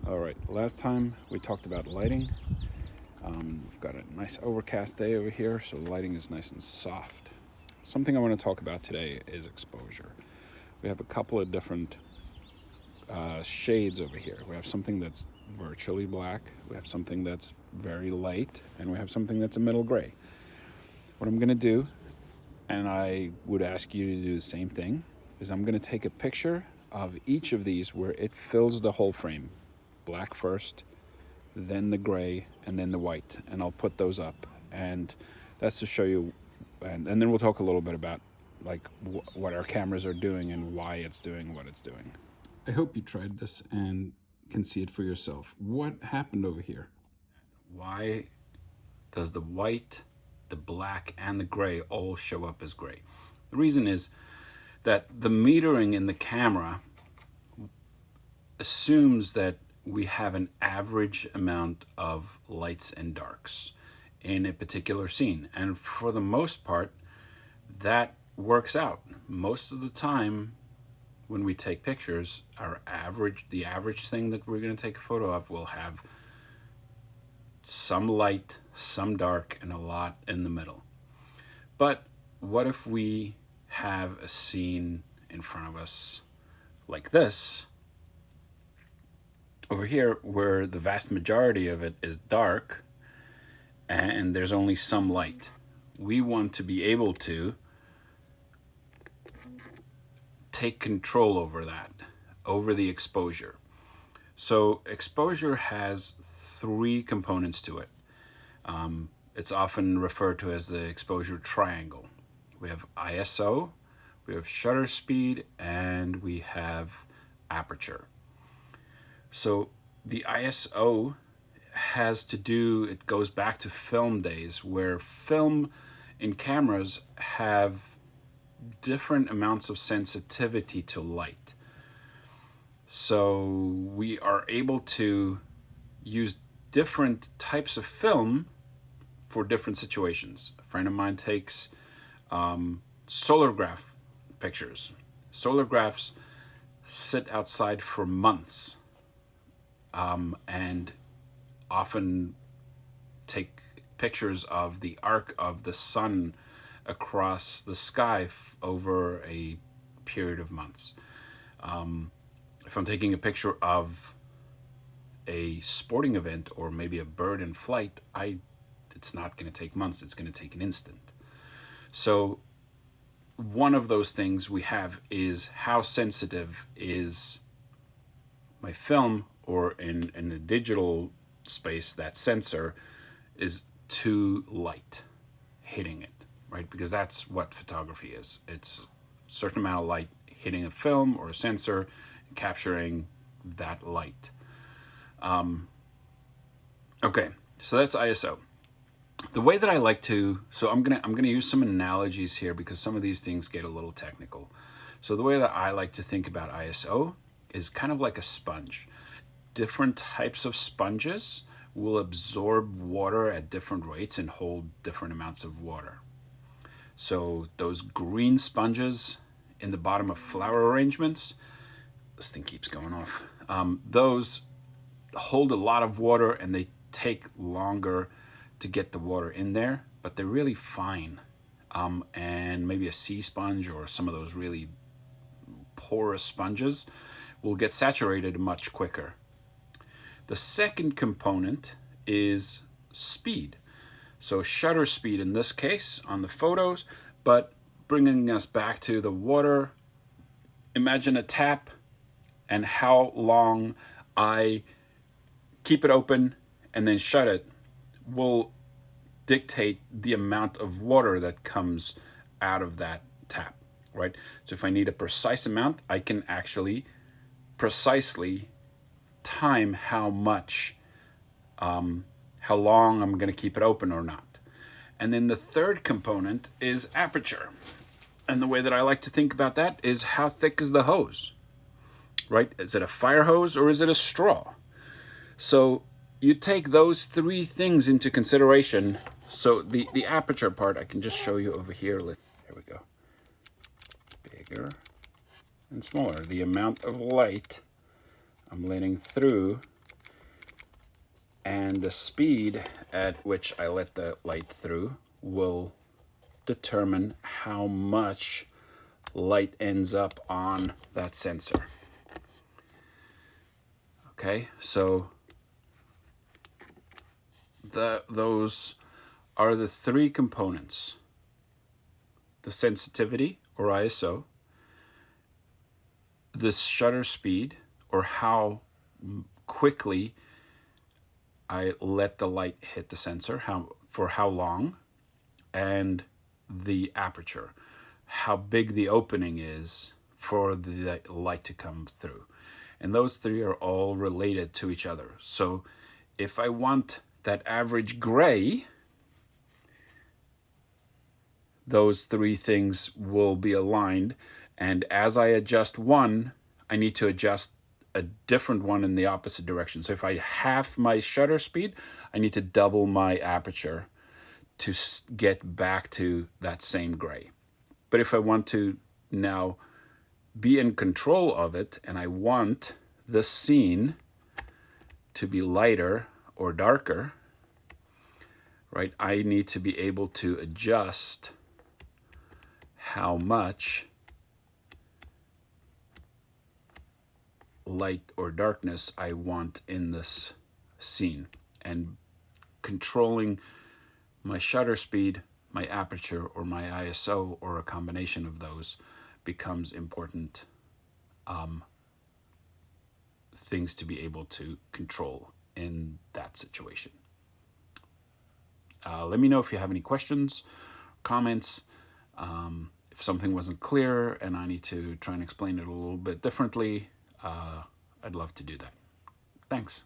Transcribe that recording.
All right, last time we talked about lighting. We've got a nice overcast day over here, so the lighting is nice and soft. Something I want to talk about today is exposure. We have a couple of different shades over here. We have something that's virtually black, we have something that's very light, and we have something that's a middle gray. What I'm going to do, and I would ask you to do the same thing, is I'm going to take a picture of each of these where it fills the whole frame. Black first, then the gray, and then the white, and I'll put those up. And that's to show you, and then we'll talk a little bit about like what our cameras are doing and why it's doing what it's doing. I hope you tried this and can see it for yourself. What happened over here? Why does the white, the black, and the gray all show up as gray? The reason is that the metering in the camera assumes that we have an average amount of lights and darks in a particular scene. And for the most part, that works out. Most of the time when we take pictures, the average thing that we're going to take a photo of will have some light, some dark, and a lot in the middle. But what if we have a scene in front of us like this over here, where the vast majority of it is dark and there's only some light? We want to be able to take control over that, over the exposure. So exposure has three components to it. It's often referred to as the exposure triangle. We have ISO, we have shutter speed, and we have aperture. So the ISO it goes back to film days, where film in cameras have different amounts of sensitivity to light. So we are able to use different types of film for different situations. A friend of mine takes solargraph pictures. Solargraphs sit outside for months and often take pictures of the arc of the sun across the sky over a period of months. If I'm taking a picture of a sporting event or maybe a bird in flight, it's not going to take months, it's going to take an instant. So one of those things we have is how sensitive is my film, or in the digital space, that sensor is to light hitting it, right? Because that's what photography is. It's a certain amount of light hitting a film or a sensor, capturing that light. Okay, so that's ISO. The way that I like to, so I'm gonna use some analogies here because some of these things get a little technical. So the way that I like to think about ISO is kind of like a sponge. Different types of sponges will absorb water at different rates and hold different amounts of water. So those green sponges in the bottom of flower arrangements, this thing keeps going off, those hold a lot of water and they take longer to get the water in there, but they're really fine. And maybe a sea sponge or some of those really porous sponges will get saturated much quicker. The second component is speed. So shutter speed in this case on the photos, but bringing us back to the water, imagine a tap and how long I keep it open and then shut it will dictate the amount of water that comes out of that tap, right? So if I need a precise amount, I can actually precisely time how long I'm going to keep it open or not. And then the third component is aperture. And the way that I like to think about that is how thick is the hose, right? Is it a fire hose or is it a straw? So you take those three things into consideration. So the aperture part, I can just show you over here. Here we go. Bigger and smaller. The amount of light I'm letting through and the speed at which I let the light through will determine how much light ends up on that sensor. Okay, so those are the three components: the sensitivity, or ISO, the shutter speed, or how quickly I let the light hit the sensor, for how long, and the aperture, how big the opening is for the light to come through. And those three are all related to each other. So if I want that average gray, those three things will be aligned. And as I adjust one, I need to adjust a different one in the opposite direction. So if I half my shutter speed, I need to double my aperture to get back to that same gray. But if I want to now be in control of it, and I want the scene to be lighter or darker, right, I need to be able to adjust how much light or darkness I want in this scene. And controlling my shutter speed, my aperture, or my ISO, or a combination of those, becomes important things to be able to control in that situation. Let me know if you have any questions, comments, if something wasn't clear and I need to try and explain it a little bit differently. I'd love to do that. Thanks.